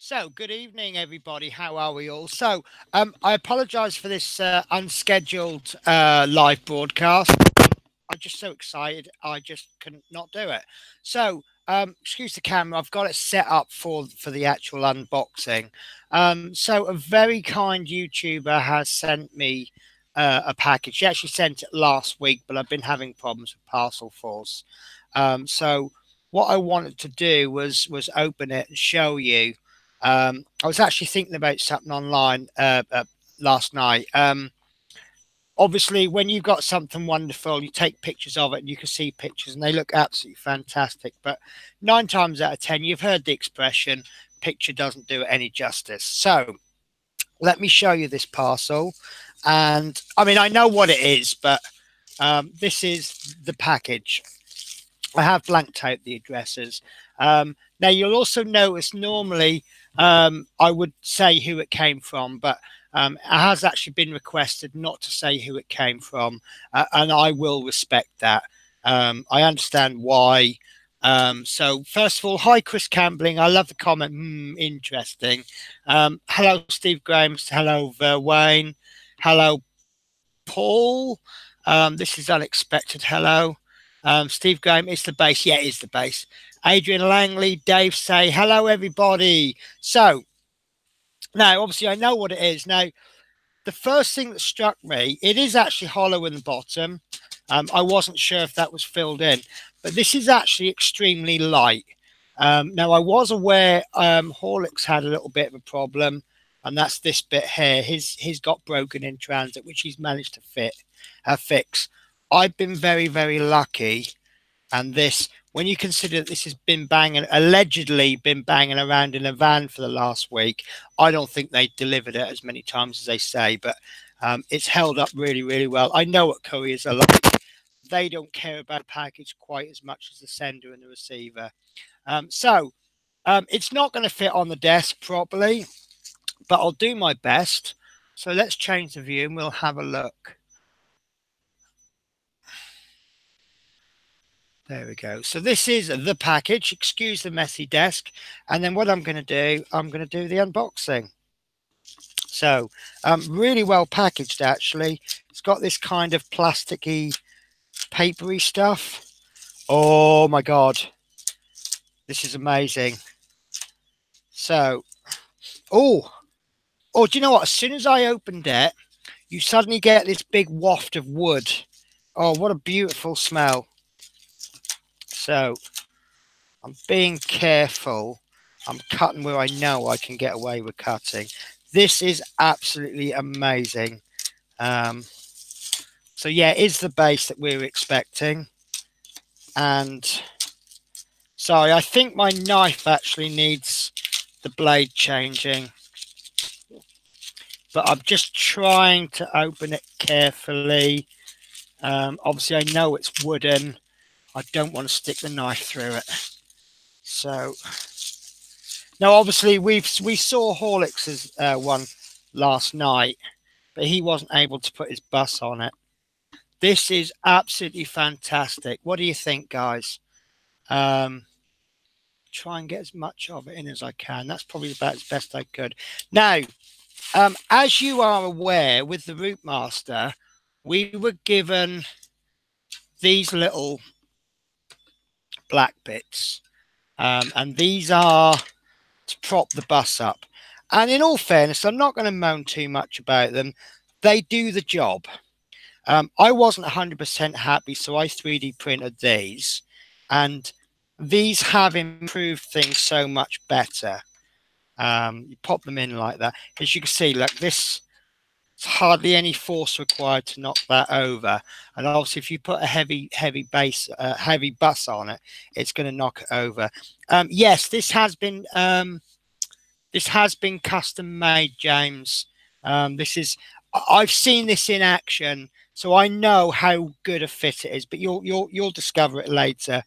So, good evening, everybody. How are we all? I apologise for this unscheduled live broadcast. I'm just so excited, I just couldn't not do it. Excuse the camera. I've got it set up for the actual unboxing. A very kind YouTuber has sent me a package. She actually sent it last week, but I've been having problems with Parcel Force. What I wanted to do was open it and show you. I was actually thinking about something online last night. Obviously, when you've got something wonderful, you take pictures of it and you can see pictures and they look absolutely fantastic. But 9 times out of 10, you've heard the expression, picture doesn't do it any justice. So let me show you this parcel. And I mean, I know what it is, but this is the package. I have blanked out the addresses. Now, you'll also notice normally I would say who it came from, but it has actually been requested not to say who it came from, and I will respect that. I understand why. First of all, hi, Chris Campbelling. I love the comment. Interesting. Hello, Steve Graham. Hello, Wayne. Hello, Paul. This is unexpected. Hello. Steve Graham, it's the base. Yeah, it is the base. Adrian Langley, Dave say, hello, everybody. So, now, obviously, I know what it is. Now, the first thing that struck me, it is actually hollow in the bottom. I wasn't sure if that was filled in, but this is actually extremely light. Now, I was aware Horlicks had a little bit of a problem, and that's this bit here. He's got broken in transit, which he's managed to fix. I've been very, very lucky, and this, when you consider that this has been allegedly been banging around in a van for the last week, I don't think they delivered it as many times as they say, but it's held up really, really well. I know what couriers are like. They don't care about a package quite as much as the sender and the receiver. It's not going to fit on the desk properly, but I'll do my best. So let's change the view and we'll have a look. There we go. So this is the package. Excuse the messy desk. And then what I'm going to do, I'm going to do the unboxing. So really well packaged, actually. It's got this kind of plasticky, papery stuff. Oh my God. This is amazing. So, oh, do you know what? As soon as I opened it, you suddenly get this big waft of wood. Oh, what a beautiful smell. So I'm being careful. I'm cutting where I know I can get away with cutting. This is absolutely amazing. So yeah, it is the base that we were expecting. And sorry, I think my knife actually needs the blade changing. But I'm just trying to open it carefully. Obviously, I know it's wooden. I don't want to stick the knife through it. So now, obviously, we saw Horlicks's one last night, but he wasn't able to put his bus on it. This is absolutely fantastic. What do you think, guys? Try and get as much of it in as I can. That's probably about as best I could. Now, as you are aware, with the Routemaster, we were given these little black bits, and these are to prop the bus up. And in all fairness, I'm not going to moan too much about them. They do the job. I wasn't 100% happy, so I 3D printed these, and these have improved things so much better. You pop them in like that. As you can see, like this, hardly any force required to knock that over. And obviously, if you put a heavy bus on it, it's going to knock it over. Yes, this has been custom made, James. I've seen this in action, so I know how good a fit it is. But you'll discover it later.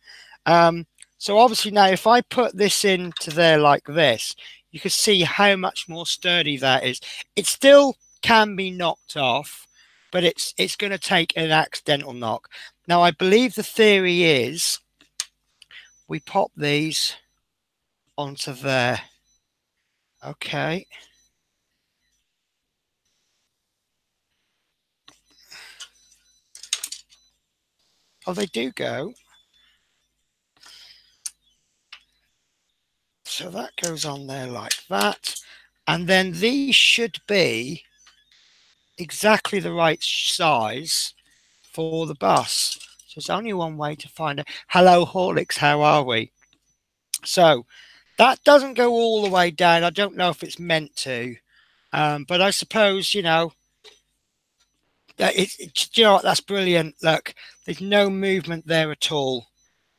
So obviously now, if I put this into there like this, you can see how much more sturdy that is. It still can be knocked off, but it's going to take an accidental knock. Now, I believe the theory is we pop these onto there. Okay. Oh, they do go. So that goes on there like that. And then these should be exactly the right size for the bus. So there's only one way to find it. Hello, Horlicks, how are we? So that doesn't go all the way down. I don't know if it's meant to, but I suppose, you know what, that's brilliant. Look, there's no movement there at all.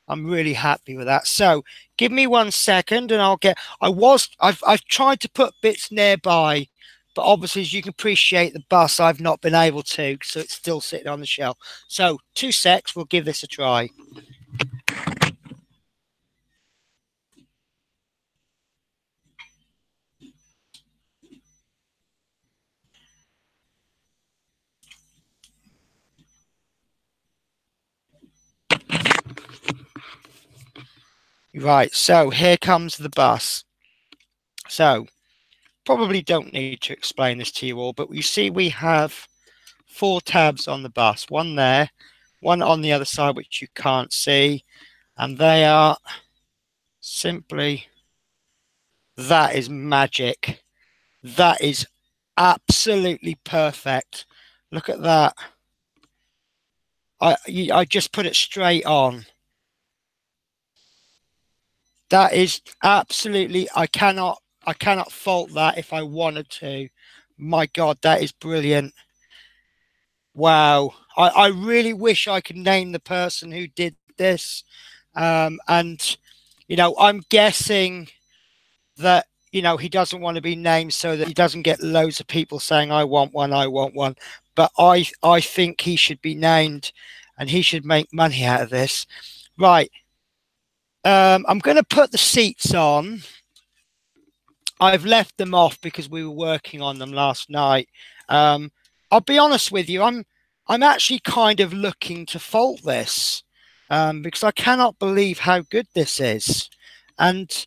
I'm really happy with that. So give me 1 second and I've tried to put bits nearby, but obviously as you can appreciate the bus, I've not been able to, so it's still sitting on the shelf. So 2 secs, we'll give this a try. Right, so here comes the bus. So probably don't need to explain this to you all, but you see we have 4 tabs on the bus, one there, one on the other side which you can't see, and they are simply, that is magic. That is absolutely perfect. Look at that. I just put it straight on. That is absolutely, I cannot fault that if I wanted to. My God, that is brilliant. Wow. I really wish I could name the person who did this. And, I'm guessing that, he doesn't want to be named so that he doesn't get loads of people saying, I want one, I want one. But I think he should be named and he should make money out of this. Right. I'm going to put the seats on. I've left them off because we were working on them last night. I'll be honest with you. I'm actually kind of looking to fault this because I cannot believe how good this is, and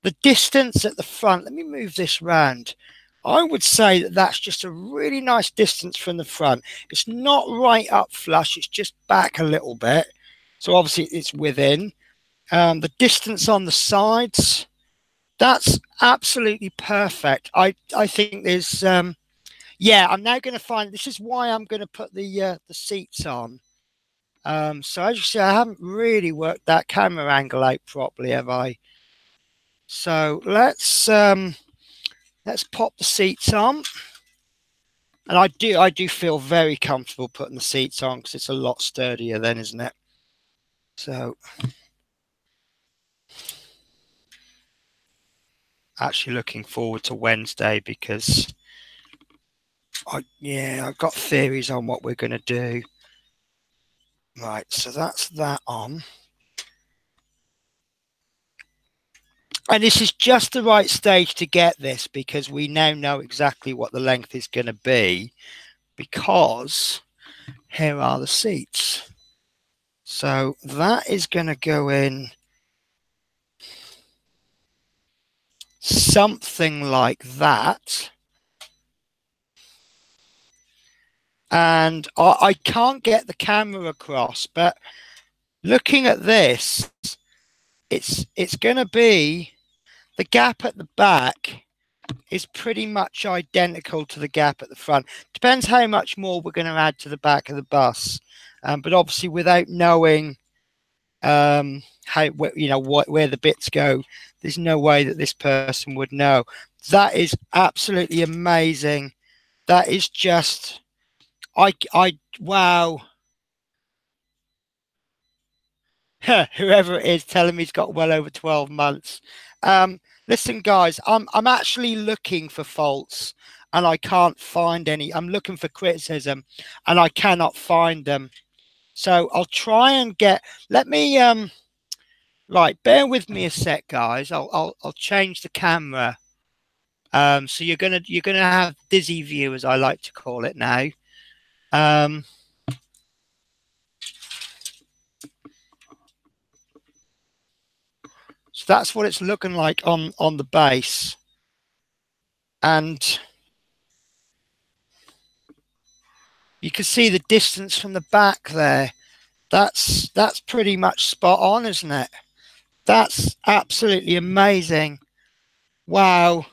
the distance at the front. Let me move this round. I would say that that's just a really nice distance from the front. It's not right up flush. It's just back a little bit. So obviously it's within. The distance on the sides, that's absolutely perfect. I think there's yeah, I'm now going to find, this is why I'm going to put the seats on. So as you see, I haven't really worked that camera angle out properly, have I? So let's pop the seats on. And I do feel very comfortable putting the seats on because it's a lot sturdier then, isn't it? So actually looking forward to Wednesday because I've got theories on what we're going to do. Right, so that's that on. And this is just the right stage to get this because we now know exactly what the length is going to be because here are the seats. So that is going to go in something like that. And I can't get the camera across, but looking at this, it's going to be, the gap at the back is pretty much identical to the gap at the front. Depends how much more we're going to add to the back of the bus. But obviously without knowing how, where the bits go, there's no way that this person would know. That is absolutely amazing. That is just, wow. Whoever it is, telling me he's got well over 12 months. Listen, guys, I'm actually looking for faults and I can't find any. I'm looking for criticism and I cannot find them. So I'll try and let me right, bear with me a sec, guys. I'll change the camera. So you're gonna have dizzy view, as I like to call it now. So that's what it's looking like on the base. and you can see the distance from the back there. That's pretty much spot on, isn't it? That's absolutely amazing. Wow.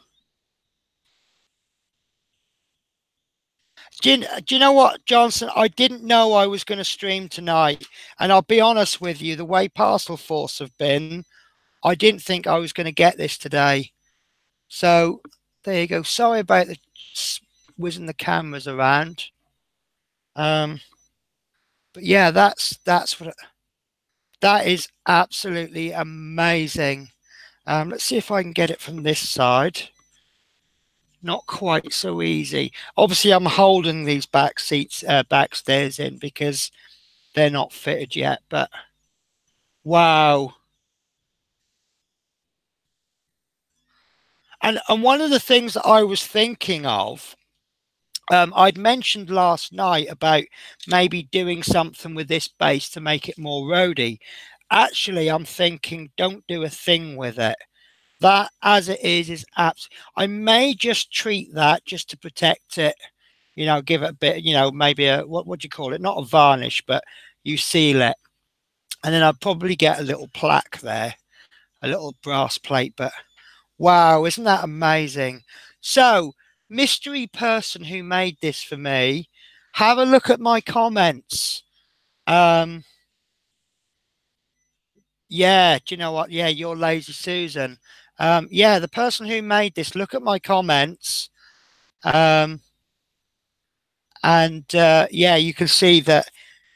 Do you know what, Johnson? I didn't know I was going to stream tonight. And I'll be honest with you, the way Parcel Force have been, I didn't think I was going to get this today. So there you go. Sorry about the whizzing the cameras around. But yeah, that is absolutely amazing. Let's see if I can get it from this side. Not quite so easy. Obviously, I'm holding these back seats, back stairs in because they're not fitted yet. But wow. And one of the things that I was thinking of, I'd mentioned last night about maybe doing something with this base to make it more roady. Actually, I'm thinking don't do a thing with it. That as it is abs. I may just treat that just to protect it, you know, give it a bit, you know, maybe a what do you call it? Not a varnish, but you seal it. And then I'll probably get a little plaque there, a little brass plate. But wow, isn't that amazing? So, mystery person who made this for me, have a look at my comments. Yeah, do you know what? Yeah, you're Lazy Susan. Yeah, the person who made this, look at my comments. Um, and yeah, you can see that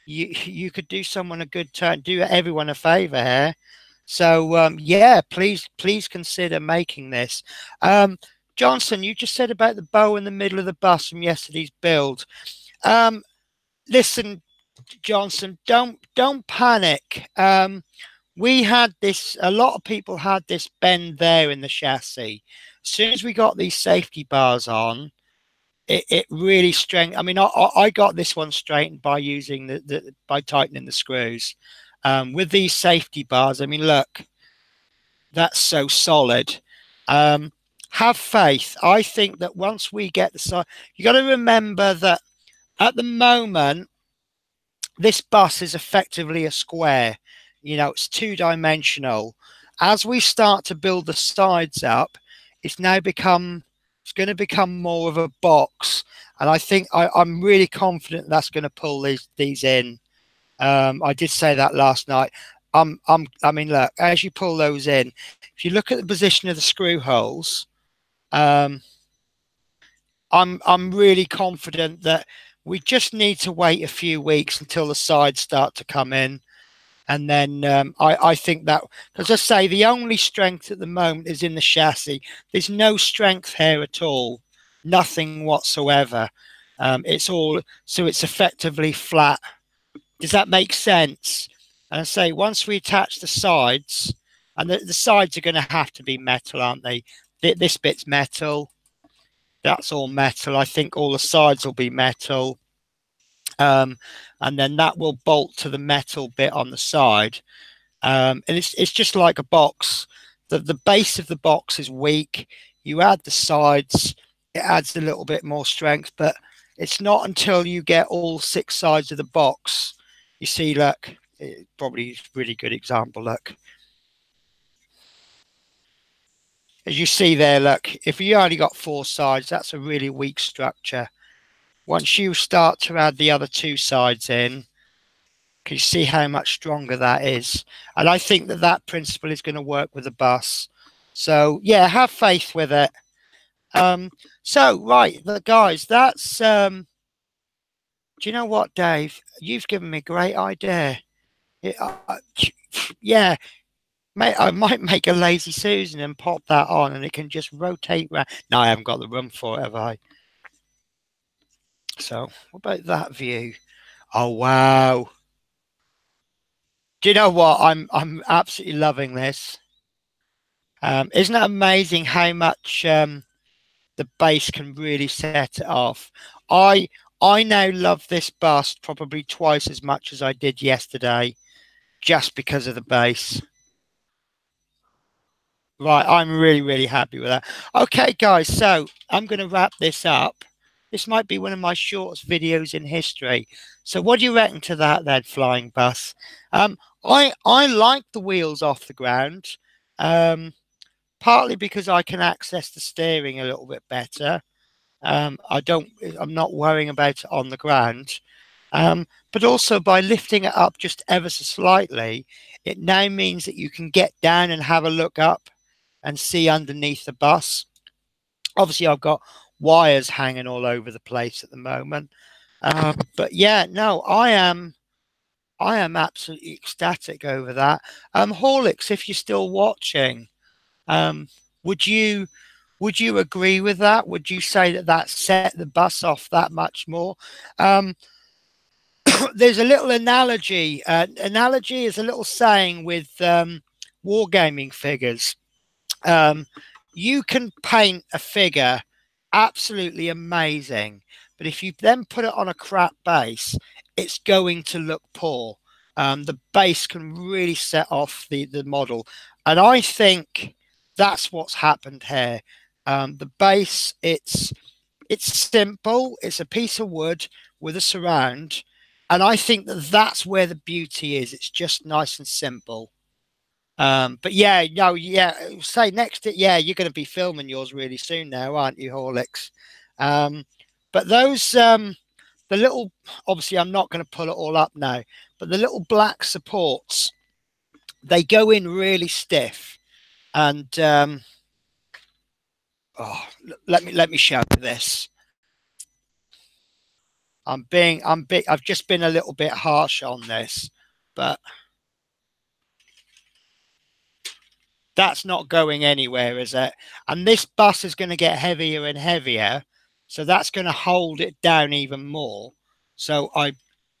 you could do someone a good turn, do everyone a favor here. So yeah, please consider making this. Johnson, you just said about the bow in the middle of the bus from yesterday's build. Listen, Johnson, don't panic. We had this, a lot of people had this bend there in the chassis. As soon as we got these safety bars on, it really strengthened. I mean, I got this one straightened by using by tightening the screws. With these safety bars, I mean, look, that's so solid. Have faith. I think that once we get the side, you got to remember that at the moment, this bus is effectively a square. You know, it's two-dimensional. As we start to build the sides up, it's going to become more of a box. And I think I'm really confident that's going to pull these in. I did say that last night. I mean, look, as you pull those in, if you look at the position of the screw holes, I'm really confident that we just need to wait a few weeks until the sides start to come in. And then I think that, as I say, the only strength at the moment is in the chassis. There's no strength here at all, nothing whatsoever. It's all, so it's effectively flat. Does that make sense? And I say, once we attach the sides, and the sides are going to have to be metal, aren't they? This bit's metal. That's all metal. I think all the sides will be metal. And then that will bolt to the metal bit on the side. And it's just like a box. The base of the box is weak. You add the sides, it adds a little bit more strength, but it's not until you get all 6 sides of the box. You see, look, probably a really good example, look. As you see there, look, if you only got 4 sides, that's a really weak structure. Once you start to add the other 2 sides in, can you see how much stronger that is? And I think that principle is going to work with the bus. So yeah, have faith with it. So right, guys, that's do you know what, Dave? You've given me a great idea. Yeah, mate, I might make a Lazy Susan and pop that on, and it can just rotate around. No, I haven't got the room for it, have I? So what about that view? Oh wow. Do you know what? I'm absolutely loving this. Isn't it amazing how much the base can really set it off? I now love this bust probably twice as much as I did yesterday, just because of the base. Right, I'm really, really happy with that. Okay, guys, so I'm going to wrap this up. This might be one of my shortest videos in history. So what do you reckon to that then, Flying Bus? I like the wheels off the ground, um, partly because I can access the steering a little bit better. I'm not worrying about it on the ground. But also by lifting it up just ever so slightly, it now means that you can get down and have a look up and see underneath the bus. Obviously, I've got wires hanging all over the place at the moment. But yeah, no, I am absolutely ecstatic over that. Horlicks, if you're still watching, um, would you would you agree with that? Would you say that that set the bus off that much more? Um, there's a little analogy. Analogy is a little saying with wargaming figures. Um, you can paint a figure absolutely amazing, but if you then put it on a crap base, it's going to look poor. The base can really set off the model, and I think that's what's happened here. The base, it's simple. It's a piece of wood with a surround, and I think that that's where the beauty is. It's just nice and simple. But yeah, no, yeah, say next to, yeah, you're going to be filming yours really soon now, aren't you, Horlicks? Um, but those, the little, obviously, I'm not going to pull it all up now, but the little black supports, they go in really stiff, and oh, let me show you this. I've just been a little bit harsh on this, but that's not going anywhere, is it? And this bus is going to get heavier and heavier, so that's going to hold it down even more. So I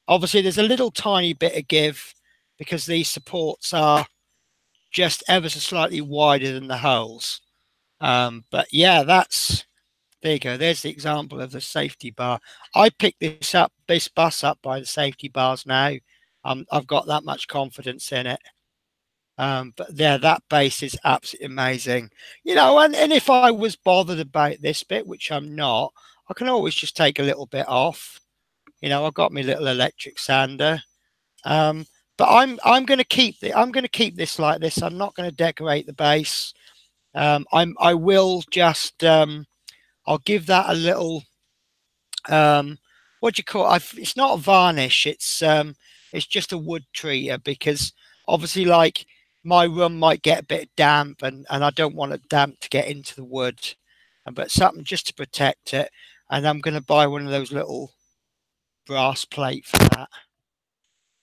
obviously there's a little tiny bit of give because these supports are just ever so slightly wider than the holes. But yeah, that's there you go. There's the example of the safety bar. I picked this bus up by the safety bars now. I've got that much confidence in it. But yeah, that base is absolutely amazing. And if I was bothered about this bit, which I'm not, I can always just take a little bit off. I've got my little electric sander. Um, but I'm going to keep this like this. I'm not going to decorate the base. I will just I'll give that a little what do you call it? It's not a varnish. It's just a wood treater because obviously, like my room might get a bit damp, and I don't want it damp to get into the wood, but something just to protect it. And I'm going to buy one of those little brass plate for that.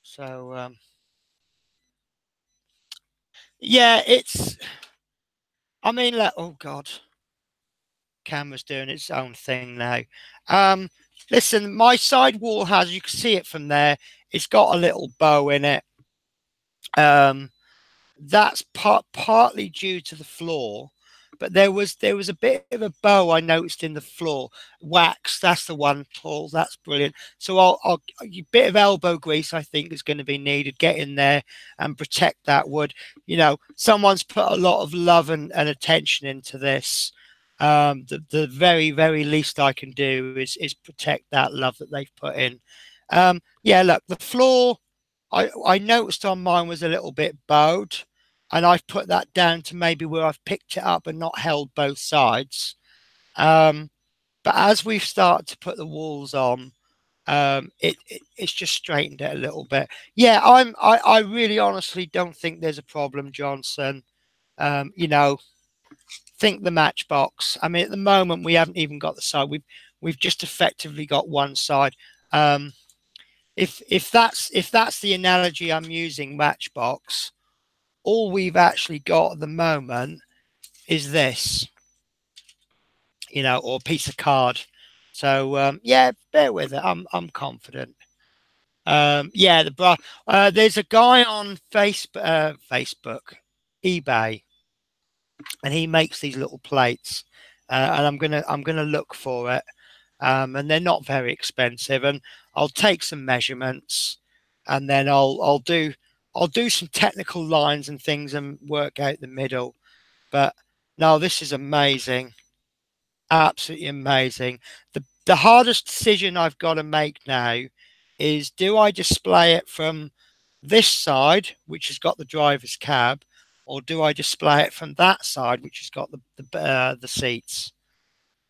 So yeah, it's. I mean, like, oh God, camera's doing its own thing now. Um, Listen, my side wall has, you can see it from there. It's got a little bow in it. Um, that's partly due to the floor, but there was a bit of a bow I noticed in the floor. Wax, that's the one, Paul. That's brilliant. So a bit of elbow grease I think is going to be needed. Get in there and protect that wood. Someone's put a lot of love and attention into this. The very very least I can do is protect that love that they've put in. Yeah, look, the floor. I noticed on mine was a little bit bowed, and I've put that down to maybe where I've picked it up and not held both sides. But as we've started to put the walls on, it's just straightened it a little bit. Yeah, I really honestly don't think there's a problem, Johnson. Think the Matchbox. I mean, at the moment we haven't even got the side. We've just effectively got one side. If that's the analogy I'm using, Matchbox, all we've actually got at the moment is this, or a piece of card. So yeah, bear with it. I'm confident. Yeah, there's a guy on Facebook, eBay, and he makes these little plates, and I'm gonna look for it. And they're not very expensive, and I'll take some measurements, and then I'll do some technical lines and things and work out the middle. But no, this is amazing. Absolutely amazing. The hardest decision I've got to make now is, do I display it from this side, which has got the driver's cab, or do I display it from that side, which has got the seats?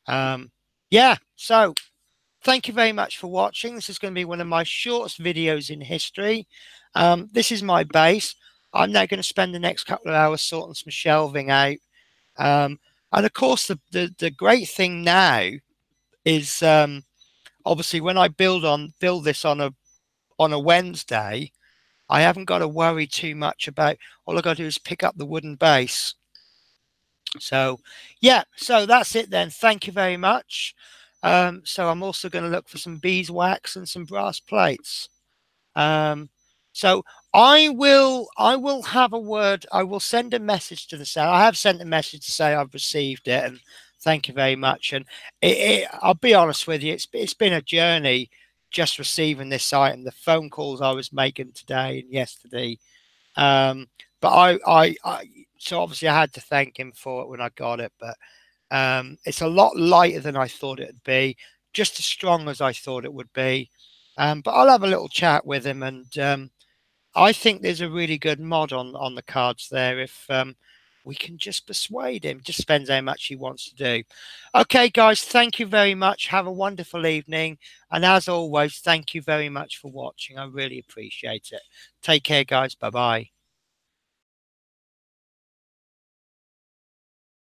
Yeah, so thank you very much for watching. This is going to be one of my shortest videos in history. This is my base. I'm now going to spend the next couple of hours sorting some shelving out. And of course, the great thing now is obviously when I build this on a Wednesday, I haven't got to worry too much about. All I got to do is pick up the wooden base. So yeah, so that's it then. Thank you very much. So I'm also going to look for some beeswax and some brass plates. So I will have a word. I will send a message to the seller. I have sent a message to say I've received it and thank you very much. And I'll be honest with you, it's been a journey just receiving this item. The phone calls I was making today and yesterday. But so obviously I had to thank him for it when I got it. But it's a lot lighter than I thought it'd be, just as strong as I thought it would be. But I'll have a little chat with him, and I think there's a really good mod on the cards there if we can just persuade him. Just depends how much he wants to do. Okay, guys, thank you very much. Have a wonderful evening. And as always, thank you very much for watching. I really appreciate it. Take care, guys. Bye-bye.